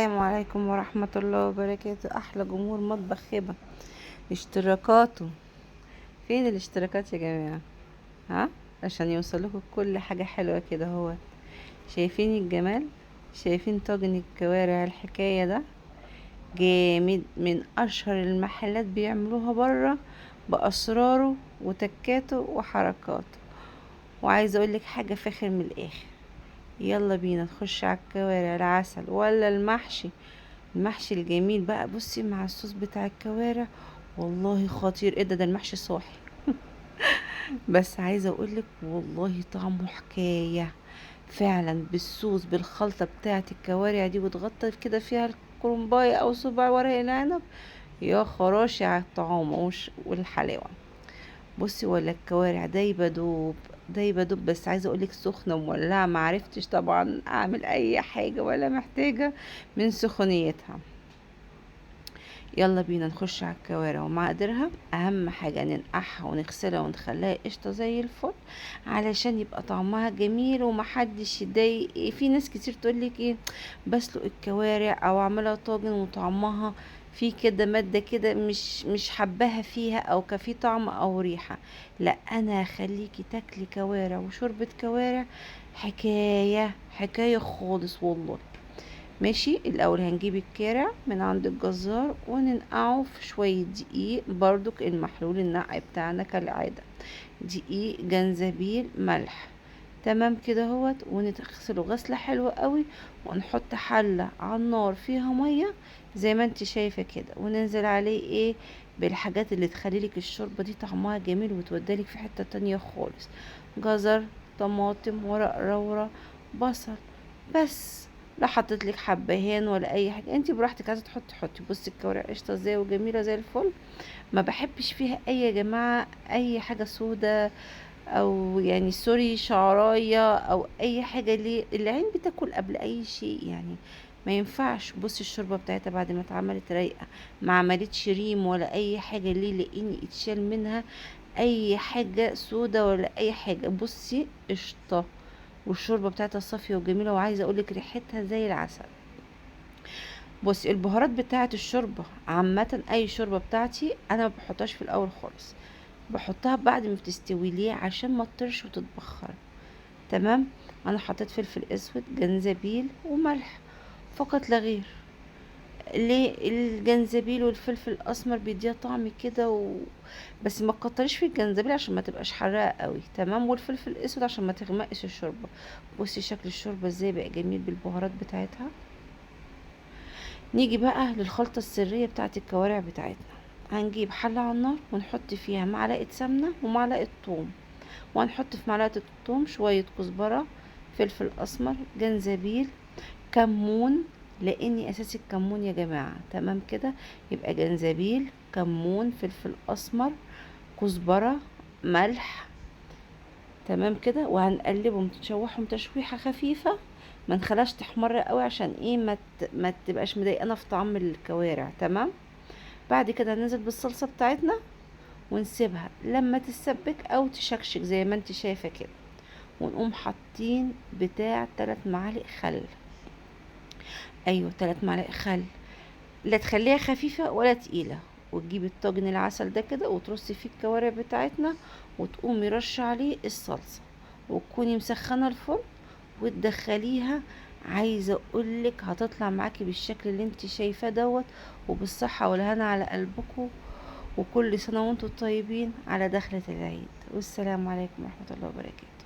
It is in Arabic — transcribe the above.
السلام عليكم ورحمة الله وبركاته. أحلى جمهور مطبخ خبة. اشتراكاته فين؟ الاشتراكات يا جماعة، ها، عشان يوصلكوا كل حاجة حلوة كده. هو شايفين الجمال؟ شايفين طاجن الكوارع الحكاية ده؟ جامد، من أشهر المحلات بيعملوها برا بأسراره وتكاته وحركاته. وعايزة أقولك حاجة فاخر من الآخر. يلا بينا نخش على الكوارع، العسل ولا المحشي؟ المحشي الجميل بقى، بصي مع الصوص بتاع الكوارع، والله خطير. ايه ده المحشي صاحي. بس عايزه اقولك والله طعمه حكايه فعلا، بالصوص بالخلطه بتاعه الكوارع دي، وتغطي كده فيها الكرنبايه او صباع ورق العنب. يا خراشي على الطعام والحلاوه. بصي ولا الكوارع دايبه دوب، دايبه دوب. بس عايزه اقولك سخنه ومولعه، معرفتش طبعا اعمل اي حاجه ولا محتاجه من سخونيتها. يلا بينا نخش على الكوارع ومقاديرها. اهم حاجة ننقعها ونغسلها ونخليها قشطة زي الفل، علشان يبقى طعمها جميل ومحدش يضايق. في ناس كتير تقولك ايه، بسلق الكوارع او اعملها طاجن وطعمها في كده مادة كده مش حباها فيها، او كفي طعم او ريحة. لا، انا هخليكي تاكلي كوارع وشوربة كوارع حكاية حكاية خالص والله. ماشي، الاول هنجيب الكارع من عند الجزار وننقعه في شوية دقيق، برضك المحلول النقع بتاعنا كالعادة، دقيق جنزبيل ملح. تمام كده اهوت، ونغسله غسلة حلوة قوي، ونحط حلة على النار فيها مية زي ما انت شايفة كده، وننزل عليه ايه، بالحاجات اللي تخليلك الشوربة دي طعمها جميل وتودالك في حتة تانية خالص. جزر، طماطم، ورق لورا، بصل. بس لا حطيت لك حبهان ولا اي حاجه، انت براحتك عايزه تحطي حطي. بصي الكوارع قشطه ازاي وجميله زي الفل. ما بحبش فيها اي يا جماعه اي حاجه سودا، او يعني سوري شعرايه او اي حاجه. ليه؟ العين بتاكل قبل اي شيء يعني، ما ينفعش. بصي الشوربه بتاعتها بعد ما اتعملت رايقه، ما عملتش ريم ولا اي حاجه. ليه؟ لاني اتشال منها اي حاجه سودا ولا اي حاجه. بصي قشطه، والشوربه بتاعتها صافيه وجميله، وعايزه اقولك ريحتها زي العسل. بصي البهارات بتاعه الشوربه عامه، اي شوربه بتاعتي انا ما بحطهاش في الاول خالص، بحطها بعد ما بتستوي. ليه؟ عشان ما تطرش وتتبخر. تمام. انا حطيت فلفل اسود، جنزبيل وملح، فقط لا غير. ليه؟ الجنزبيل والفلفل الاسمر بيديها طعم كده بس ما تكتريش في الجنزبيل عشان ما تبقاش حراقه قوي. تمام. والفلفل الاسود عشان ما تغمقش الشوربه. بصي شكل الشوربه ازاي بقى جميل بالبهارات بتاعتها. نيجي بقى للخلطة السرية بتاعت الكوارع بتاعتنا. هنجيب حلة على النار ونحط فيها معلقة سمنة ومعلقة ثوم، وهنحط في معلقة الثوم شوية كزبرة، فلفل أسمر، جنزبيل، كمون، لأني أساسي الكمون يا جماعة. تمام كده، يبقى جنزبيل، كمون، فلفل أسمر، كزبرة، ملح. تمام كده، وهنقلبهم نشوحهم تشويحة خفيفة، ما نخلاش تحمر قوي عشان ايه ما تبقاش مضايقانا في طعم الكوارع. تمام. بعد كده هننزل بالصلصة بتاعتنا ونسيبها لما تتسبك او تشكشك زي ما انت شايفة كده، ونقوم حاطين بتاع 3 معالق خل. ايوه 3 معالق خل، لا تخليها خفيفة ولا تقيلة. وتجيبي الطاجن العسل ده كده وترصي فيه الكوارع بتاعتنا، وتقومي رش عليه الصلصة، وتكوني مسخنة الفرن وتدخليها. عايزة اقولك هتطلع معاكي بالشكل اللي انت شايفاه دوت. وبالصحة والهنا على قلبكم، وكل سنة وانتم طيبين على دخلة العيد، والسلام عليكم ورحمة الله وبركاته.